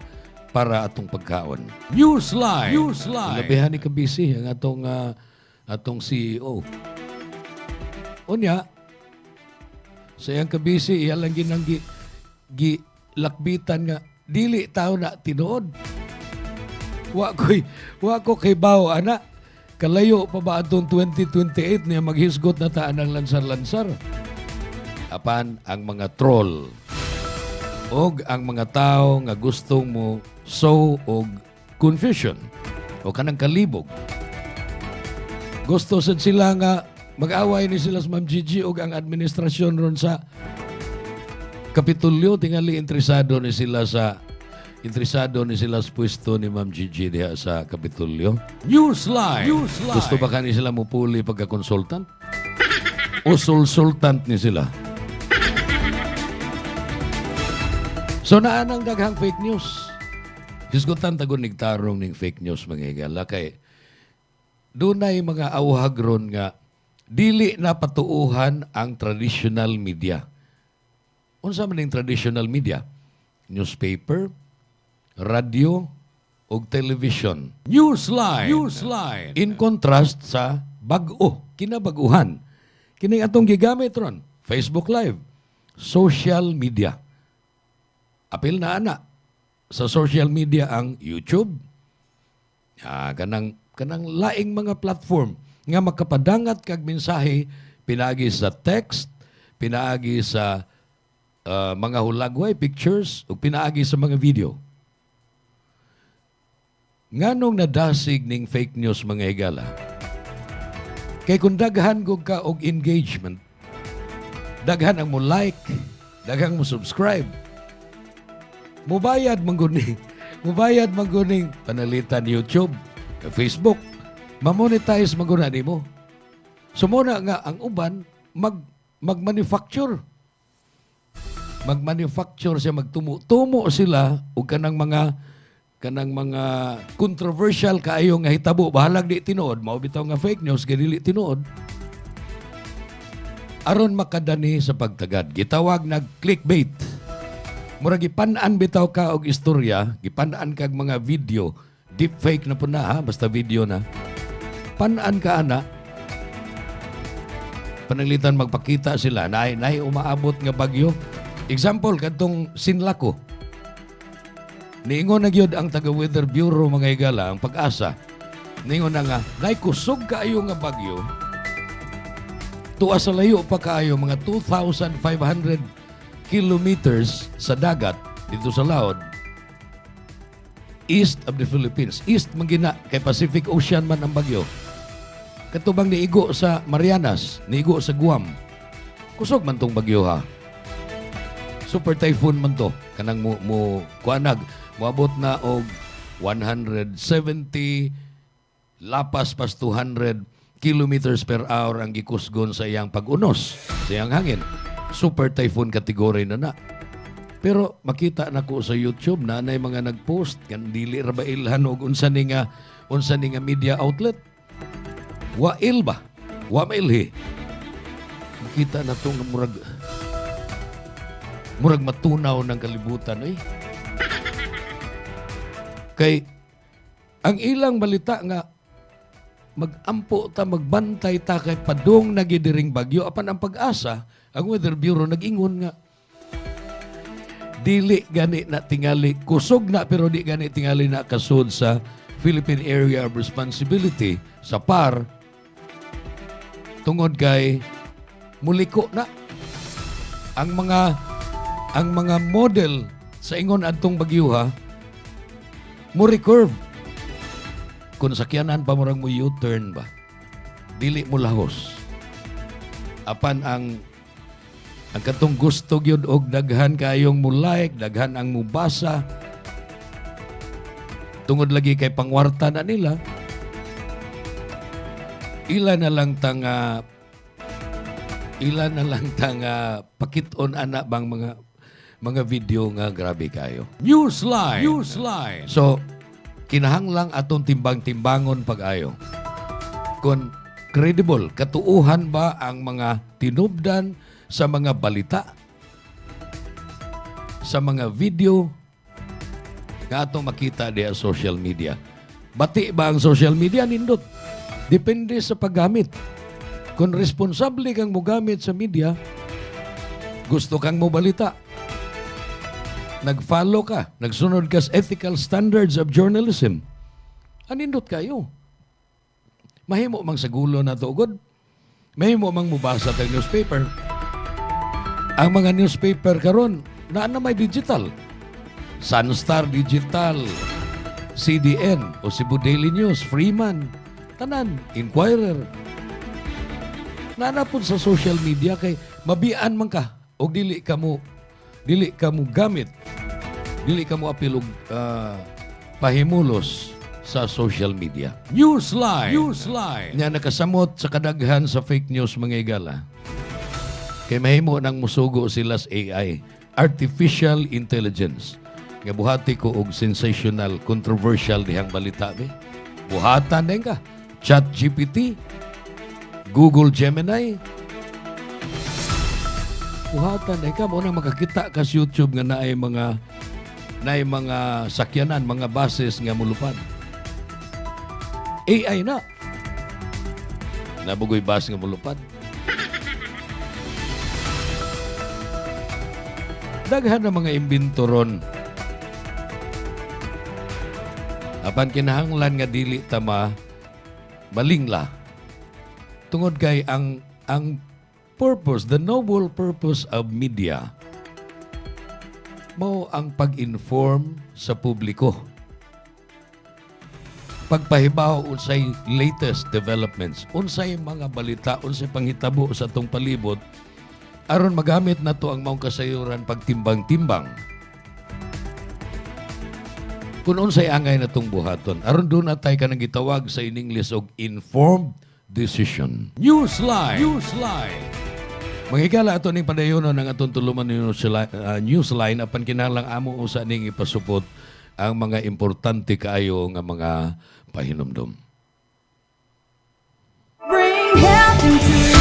para atong pagkaon. Newsline! Labihan ni kabisi ang atong CEO. Unya, sa iyang kabisi, iya lang ginang lakbitan nga, dili tao na tinuod. Wa ko kay bawo, ana. Kalayo pa ba atong 2028 niya maghisgot na taan ng lansar-lansar? Apan ang mga troll og ang mga tao nga gustong mo sow og confusion o kanang kalibog. Gusto sad sila nga mag-away ni sila sa Ma'am Gigi og ang administrasyon ron sa Kapitolyo. Tingali interesado ni sila sa pwesto ni Ma'am Gigi diha sa Kapitolyo. Newsline! Gusto ba kani sila mupuli pagka-consultant? O sulsultant ni sila? So naanang daghang fake news. Hisgutan tagon nigtarong ning fake news mga higala kay dunay mga awhag ron nga dili na patuuhan ang traditional media. Unsa man ning traditional media? Newspaper, radio, ug television. Newsline! In contrast sa bag-o, kinabaguhan. Kini atong gigamit ron, Facebook Live, social media. Apil na ana sa social media ang YouTube. Kanang laing mga platform nga makapadangat kag mensahe pinaagi sa text, pinaagi sa mga hulagway, pictures, ug pinaagi sa mga video. Nganong nadasig ning fake news mga higala? Kay kung daghan gug ka og engagement, daghan ang mo like, daghan mo subscribe, mubayad man guning panalitan YouTube, Facebook, ma-monetize man guna nimo. So muna nga ang uban mag-manufacture. Mag-manufacture siya, magtumo sila og kanang mga controversial kaayo nga hitabo bahalag di tinuod, mao bitaw nga fake news kay dili tinuod. Aron makadani sa pagtagad, gitawag nag clickbait. Murag gipan-an bitaw ka og istorya, gipan-an kag mga video, deep fake na po na ha, basta video na. Pan-an ka ana. Panalitan magpakita sila na umaabot nga bagyo. Example kadtong Sinlaco. Niingon na gyud ang taga-Weather Bureau mga higala, ang Pag-asa. Niingon na nga, kusog kaayo nga bagyo. Tuwa sa layo pa kaayo, mga 2,500 kilometers sa dagat dito sa laod, east of the Philippines. East magina kay Pacific Ocean man ang bagyo. Katubang niigo sa Marianas, niigo sa Guam. Kusog man tong bagyo ha. Super typhoon man to. Kanang mo kuanag, moabot na og 170 lapas pas 200 kilometers per hour ang gikusgon sa iyang pag-unos, sa iyang hangin. Super typhoon category na. Pero makita na ko sa YouTube na nay mga nagpost kan dili ra ba ilhan og unsa ni nga media outlet. Wail ba? Wa mailhi. Makita na tong murag matunaw ng kalibutan eh. Kay ang ilang balita nga magampo ta, magbantay ta kay padung nagidiring bagyo apan ang Pag-asa, ang Weather Bureau nag-ingon nga dili gani na tingali kusog na pero di gani tingali na kasud sa Philippine Area of Responsibility sa PAR tungod kay muliko na ang mga model sa ingon adtong bagyuha mo recurve kung sakyanan pa murang mo U-turn ba dili mo lahos apan ang katong gusto gyud og daghan kayong mo like daghan ang mo basa tungod lagi kay pangwarta na nila ila na lang tanga pakit-on ana bang mga video nga grabe kayo. Newsline. So kinahanglang atong timbang-timbangon pag-ayo. Kung credible, katuuhan ba ang mga tinubdan sa mga balita, sa mga video nga atong makita di sa social media. Bati ba ang social media nindot? Depende sa paggamit. Kung responsable kang mogamit sa media, gusto kang mo balita, nag-follow ka, nagsunod ka sa ethical standards of journalism, anindot kayo. Mahimo mang sagulo na tugod, mahimo mang mubasa tag newspaper. Ang mga newspaper karon na may digital. Sunstar Digital, CDN o Cebu Daily News, Freeman, tanan, Inquirer. Nanapod sa social media kay mabian man ka o dili ka mo gamit, dili ka mo apil og pahimulos sa social media. Newsline. Nga nakasamot sa kadaghan sa fake news mga igala. Kay mahimo nang musugo sila sa AI, artificial intelligence. Nga buhati ko og sensational, controversial dihang balita be. Buhatan din ka. ChatGPT, Google Gemini. Buhatan din ka. Muna makakita ka sa YouTube nga naay mga sakyanan, mga buses nga mulupad. AI na. Nabugoy bus nga mulupad. Daghan na mga imbintoron. Apan kinahanglan nga dili tama balingla. Tungod kay ang purpose, the noble purpose of media mao ang pag-inform sa publiko. Pagpahibaw unsay latest developments, unsay mga balita, unsay panghitabo sa atong palibot aron magamit nato ang maong kasayuran pagtimbang-timbang. Kung unsay angay natong buhaton, aron doon na tayo ka nang gitawag sa in English og informed decision. Newsline. Mga igala ato ning padayonon ng atong tuluman newsline apan kinahanglang amo usa ning ipasupot ang mga importante kaayo nga mga pahinumdom. Bring health into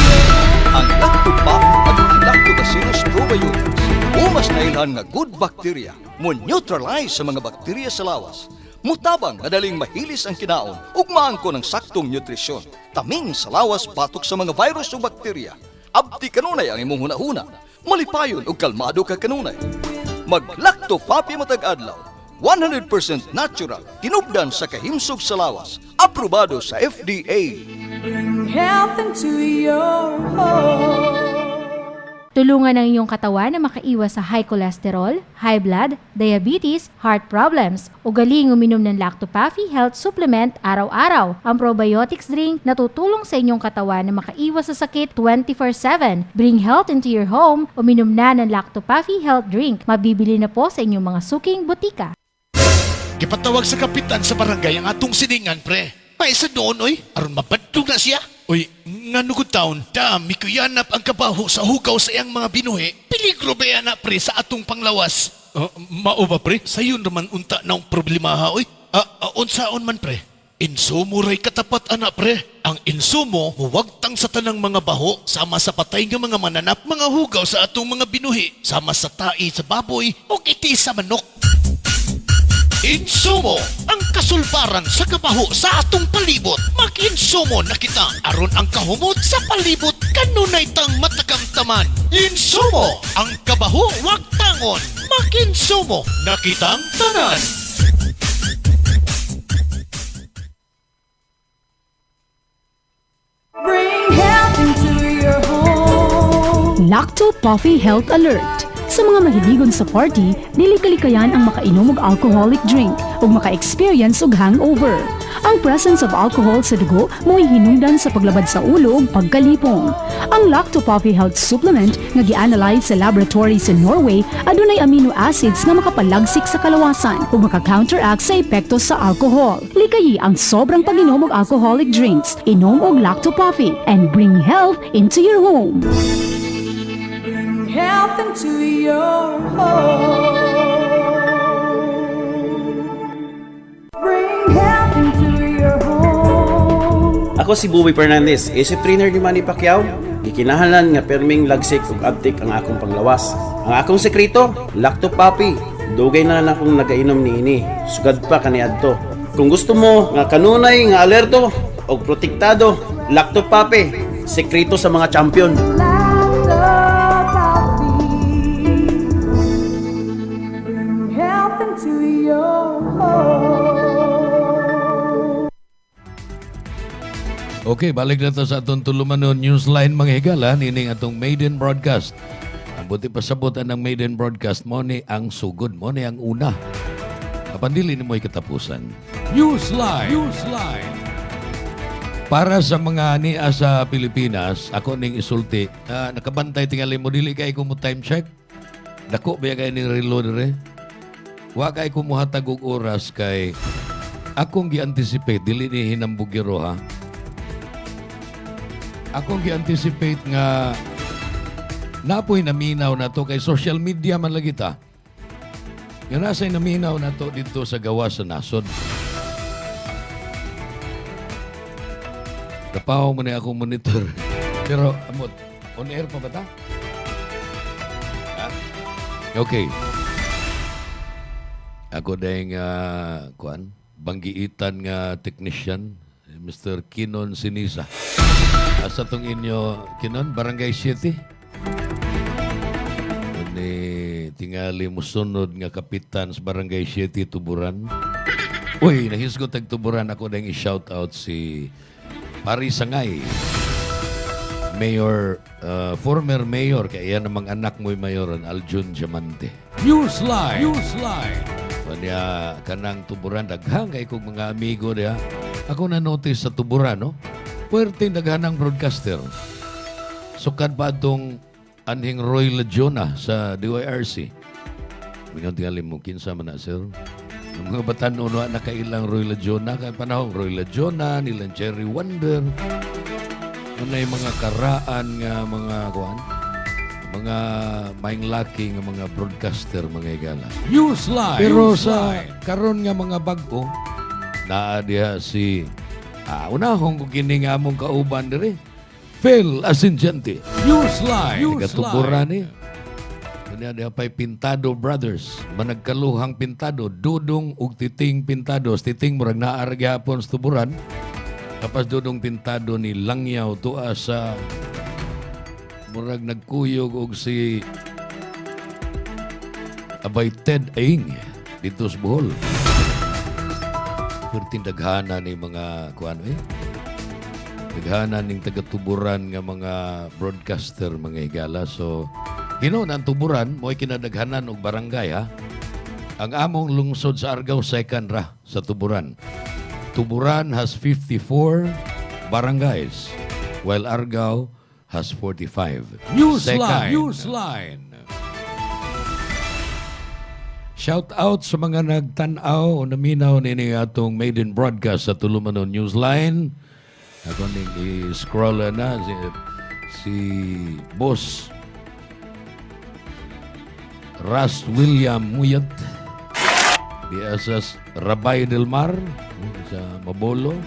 Ang lactobacillus at lactobacillus probiotics umas na ilhan nga good bacteria mo neutralize sa mga bakterya sa lawas. Mutabang madaling mahilis ang kinaon ug maangko ng saktong nutrisyon. Taming sa lawas batok sa mga virus o bakterya. Abdi kanunay ang imong hunahuna. Malipayon ug kalmado ka kanunay. Mag-lactopapi matag adlaw. 100% natural, tinubdan sa kahimsog sa lawas. Aprobado sa FDA. bring health into your home. Tutulungan ang iyong katawan na makaiwas sa high cholesterol, high blood, diabetes, heart problems. Ugaling uminom ng Lactopafi Health Supplement araw-araw. Ang probiotics drink na tutulong sa inyong katawan na makaiwas sa sakit 24/7. Bring health into your home. Uminom na ng Lactopafi Health Drink. Mabibili na po sa inyong mga suking butika. Gipatawag sa kapitan sa barangay ang atong siningan, pre. May isa doon, oy. Aron mabadtog na siya. Oy, nga nugod taon, dami ko yanap ang kabaho sa hugaw sa iyang mga binuhi. Peligro ba yan na, pre, sa atong panglawas? Mao ba, pre? Sayon naman unta na ang problema, ha, oy. Unsaon man, pre? Insumo ray katapat, ana, pre. Ang insumo, huwagtang sa tanang mga baho, sama sa patay nga mga mananap, mga hugaw sa atong mga binuhi, sama sa tai sa baboy, o iti sa manok. Insumo, ang kasulbaran sa kabaho sa atong palibot. Mag-insumo na kita aron ang kahumot sa palibot kanunay tang matakamtaman. Insumo, ang kabaho wag tangon. Mag-insumo na kitang tanan. Bring health into your home. Lactopafi Health Alert. Sa mga mahiligon sa party, dili kalikayan ang makainom og alcoholic drink ug maka-experience og hangover. Ang presence of alcohol sa dugo mo'y hinungdan sa paglabad sa ulo ug pagkalipong. Ang Lactopafi Health Supplement nga gi-analyze sa laboratory sa Norway adunay amino acids nga makapalagsik sa kalawasan ug maka-counteract sa epekto sa alcohol. Likayi ang sobrang pag-inom og alcoholic drinks. Inom og Lactopafi and bring health into your home. Bring health into your home. Bring health into your home. Ako si Buboy Fernandez, isip trainer ni Manny Pacquiao. Gikinahanan nga perming lagsik ug abtik ang akong panglawas. Ang akong sekreto, Lactopafi. Dugay na lang akong nagainom niini. Sugad pa kaniadto. Kung gusto mo nga kanunay nga alerto og protektado, Lactopafi, sekreto sa mga champion. Bring health into your home. Okay, balik na to sa atong tulumanon newsline mga higala, nining atong maiden broadcast. Ang buti pasabutan ng maiden broadcast mo ni ang sugod mo ni ang una. Kapandili ni mo'y katapusan. Newsline! Para sa mga niya sa Pilipinas, ako ning isulti, nakabantay tingali mo, dili kay ko mo time check. Dako ba kay ni reload re? Wa kay ko muhatag og oras kay akong gi-anticipate, dili ni hinambugiro ha. Akong gi-anticipate nga napoy naminaw na to kay social media man lagi ta. Yung nasa'y naminaw na to dito sa gawa sa nasod. Napahaw mo na akong monitor. Pero, amot, on air pa ba ta? Okay. Ako dahil banggiitan nga technician, Mr. Kinon Sinisa. Asa tong inyo, Kinon, Barangay City? Ni tingali musunod nga kapitan sa Barangay City, Tuburan. Uy, nahisgot tag Tuburan. Ako dahil i-shout out si Pari Sangay. Mayor, former mayor, kaya namang anak mo'y mayoran, Aljun Diamante. Newsline! Kanya kanang Tuburan, daghang kay kong mga amigo niya. Ako na-notice sa Tuburan, no? Puwerteng daghanang broadcaster. Sukad pa itong anhing Roy Lajona sa DYRC. Mingon tingali mo, kinsa man na, sir? Ang mga batan uno na kailang Roy Lajona, kaya panahong Roy Lajona, nilang Cherry Wonder, may mga karaan nga mga kuan, mga maing laki nga mga broadcaster mga igala. Newsline! Pero sa karon nga mga bag-o, naa diha si unahong ko kini nga among kauban diri. Phil Asinjente. Newsline! Katuburan ni. Kanya diha pa'y Pintado Brothers. Managkaluhang Pintado. Dudong ug Titing Pintado. Titing murag naarag hapon sa Tuburan. Tapos Dudong Pintado ni Langyaw tuwa sa murag nagkuyog og si Abay Ted Aing dito sa Bohol. Pertin daghana ni mga kuano daghana ning taga-Tuburan nga mga broadcaster mga higala. So Hinuon ang tuburan mo'y kinadaghanan og barangay ha. Ang among lungsod sa Argao second ra sa tuburan. Tuburan has 54 barangays while Argao has 45. Newsline. Shout out sa mga nagtanaw o naminaw nini atong maiden broadcast sa Tulumanon Newsline. Ako ning i-scroll na si Boss Ras William Muyat di asas Rabay del Mar sa Mabolo.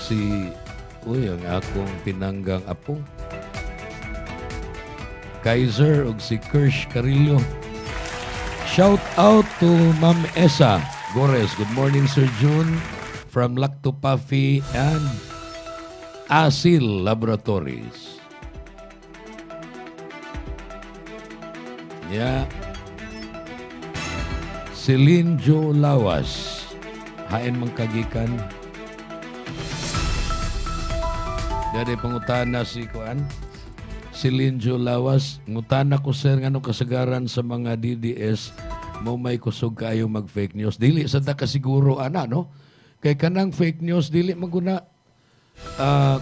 Si ang akong pinanggang apo Kaiser ug si Kirsch Carillo. Shout out to Ma'am Esa Gores. Good morning, Sir June from Lacto Puffy and Asil Laboratories. Yeah. Celine Jo Lawas. Hain mang kagikan. Dari pangutana si Kuan. Celine Jo Lawas. Ngutana ko sir ngano kasagaran sa mga DDS mo may kusog kayo mag fake news. Dili sa ta kasiguro ana no. Kay kanang fake news dili maguna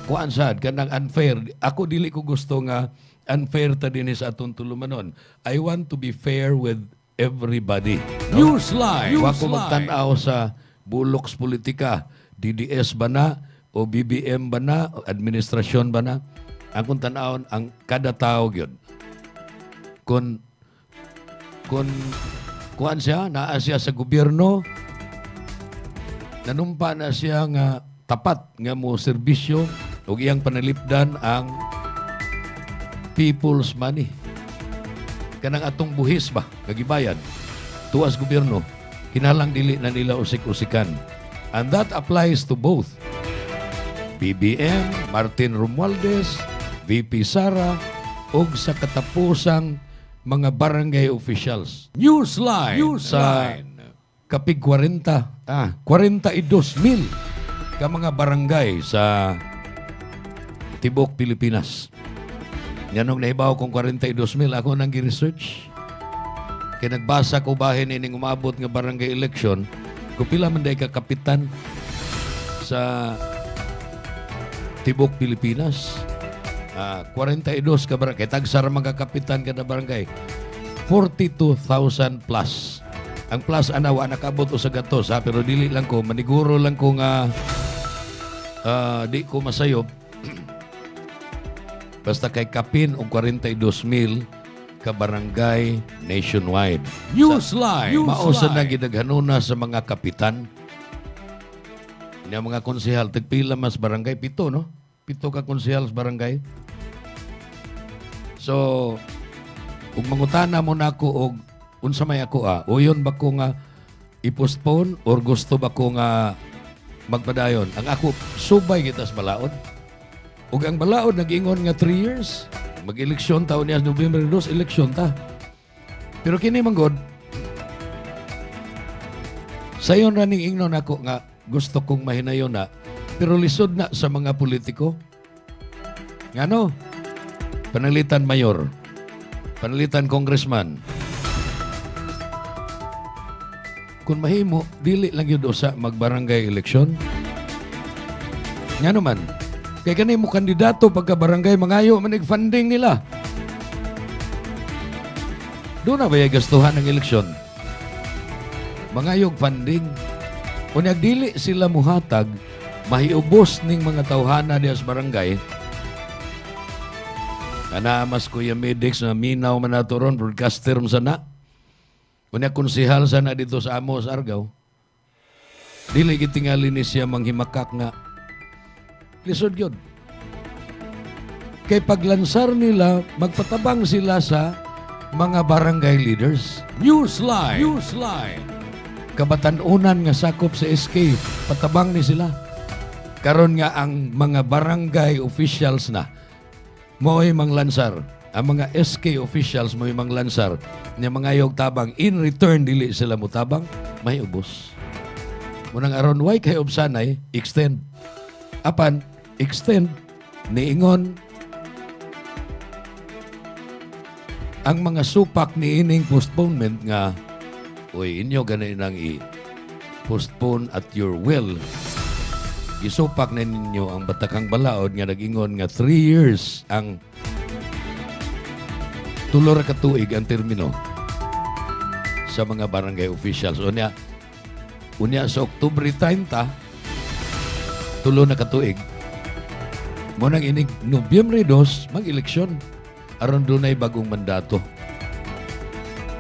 kuan sad kanang unfair. Ako dili ko gusto nga unfair ta din sa atong tulumanon. I want to be fair with everybody. No? Newsline. Wa ko magtan-aw sa buloks politika. DDS ba na o BBM ba na o administrasyon ba na? Ang kung tan-awon ang kada tao gyud. Kun kuan siya naa siya sa gobyerno, nanumpa na siya nga tapat nga mo serbisyo ug iyang panalipdan ang people's money. Kanang atong buhis ba, kagibayan, tuwas gobyerno, kinalang dili na nila usik-usikan. And that applies to both BBM, Martin Romualdez, VP Sara, ug sa katapusang mga barangay officials. Newsline. Sa kapig 42,000 ka mga barangay sa Tibok, Pilipinas. Yanong nahibaw kong 42,000, ako nang gi-research. Kaya nagbasa ko bahin ining umabot nga barangay election, kung pila man day ka kapitan sa Tibok, Pilipinas. 42 ka barangay. Tagsara mga kapitan ka na barangay. 42,000 plus. Ang plus anawa nakabot o sa gatos ha, pero dili lang ko, maniguro lang ko nga di ko masayop. Basta kay kapin og 42,000 ka barangay nationwide. Newsline. Mausa na gidaghanuna sa mga kapitan. Nga mga konsehal, tagpila mas barangay, 7 no? 7 ka konsehal sa barangay. So, ug mangutana mo na ako og unsa may ako uyon ba ko nga i-postpone or gusto ba ko nga magpadayon? Ang ako subay kita sa balaod. Ug ang balaod nag-ingon nga 3 years. Mag-eleksyon taon niya November 2, eleksyon ta. Pero kini manggod sayon ra ning ingnon ako nga gusto kong mahinayon na pero lisod na sa mga politiko. Ngano? Panalitan mayor, panalitan congressman. Kung mahimo, dili lang yun sa magbarangay eleksyon. Nga naman, kaya ganun mo kandidato pagka-barangay, mangayo, manig-funding nila. Doon na ba yung gastuhan ng eleksyon? Mangayog funding. Kung nagdili sila muhatag, mahiubos ning mga tawhana diya sa barangay, kanamas Kuya Medix na minaw man nato ron, broadcaster mo sana. Kung konsehal sana dito sa Amos, Argao, dili gitingali ni siya manghimakak nga lisod yun. Kay paglansar nila, magpatabang sila sa mga barangay leaders. Newsline. Kabatanunan nga sakop sa SK, patabang ni sila. Karon nga ang mga barangay officials na mo'y manglansar. Ang mga SK officials mo'y manglansar niya mga yog tabang. In return, dili sila mutabang, may ubos. Munang aron, why kay obsanay, extend. Apan, extend, niingon, ang mga supak ni ining postponement nga, uy, inyo ganin nang i-postpone at your will. Isupak na ninyo ang Batakang Balaod nga nag-ingon nga 3 years ang tulo ra ka tuig ang termino sa mga barangay officials. Unya sa Oktubre 30, tulo na ka tuig. Munang inig Nobyembre 2, mag-eleksyon. Aron dunay bagong mandato.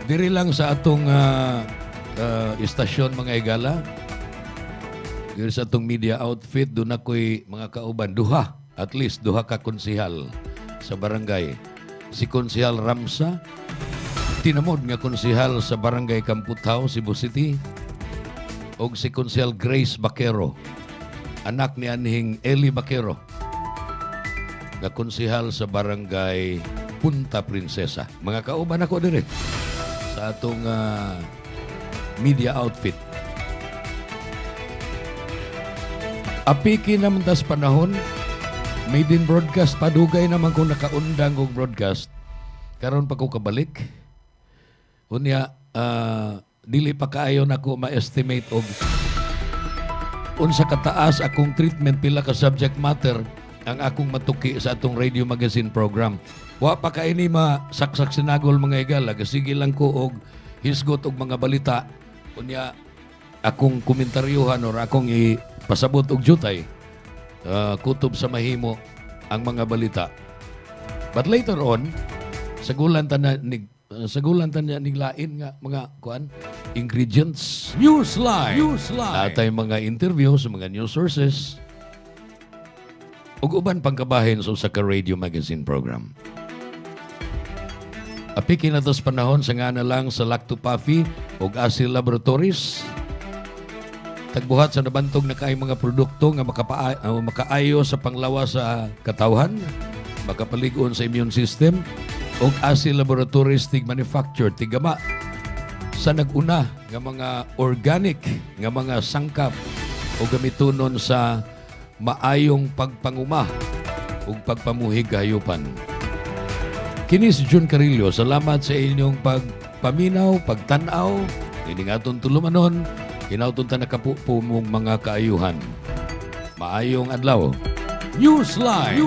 Diri lang sa atong istasyon mga igala, diri sa atong media outfit, doon ako'y mga kauban, at least duha ka konsihal sa barangay. Si Konsihal Ramsa, tinamod nga konsihal sa barangay Kamputao, Cebu City, o si Konsihal Grace Baquero, anak ni anhing Eli Baquero, nga konsihal sa barangay Punta Princesa. Mga kauban ako dire sa atong media outfit. Apiki naman tas panahon, made in broadcast, padugay naman kung nakaundang og broadcast. Karon pa ko kabalik. Unya, dili pa kaayo na ko ma-estimate og unsa kataas akong treatment pila ka subject matter ang akong matuki sa atong radio magazine program. Wa pa kaini masaksak sinagol mga igala, sige lang ko og hisgot og mga balita. Unya, akong komentaryuhan or akong pasabot og jutay, kutob sa mahimo ang mga balita. But later on, sagulan ta niya niglain nga mga ingredients. Newsline. Atay mga interview sa mga news sources. Ug uban pangkabahin sa ka radio magazine program. Apiki na tos panahon sa nga na lang sa Lactopafi ug Asil Laboratories. Tagbuhat sa nabantog na kaay mga produkto nga makaayo sa panglawas sa katawhan, makapaligon sa immune system, ug Asil Laboratories tig manufacture tigama sa naguna nga mga organic nga mga sangkap o gamitonon sa maayong pagpanguma ug pagpamuhig kahayupan. Kini si Jun Carillo, salamat sa inyong pagpaminaw, pagtanaw, ining aton tulumanon. Kinauton ta nakapupo mong mga kaayuhan. Maayong adlaw. Newsline.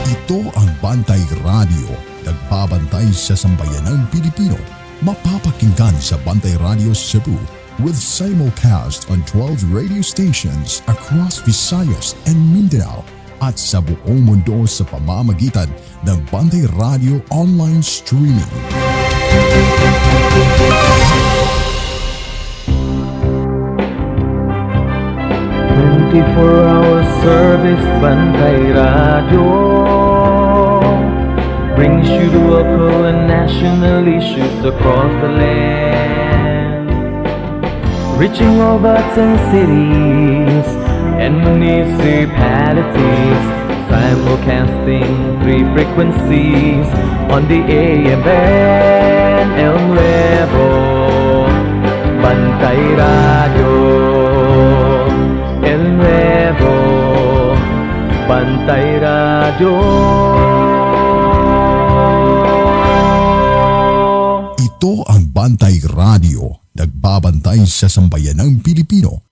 Ito ang Bantay Radio, nagbabantay sa sambayanang Pilipino. Mapapakinggan sa Bantay Radio Cebu with simulcast on 12 radio stations across Visayas and Mindanao at sa buong mundo sa pamamagitan ng Bantay Radio online streaming. Hour service Bantay Radio brings you local and national issues across the land, reaching over 10 cities and municipalities, simulcasting 3 frequencies on the AM band, El Nuevo Bantay Radio, El Nuevo Bantay Radio. Ito ang Bantay Radio, nagbabantay sa sambayanang Pilipino.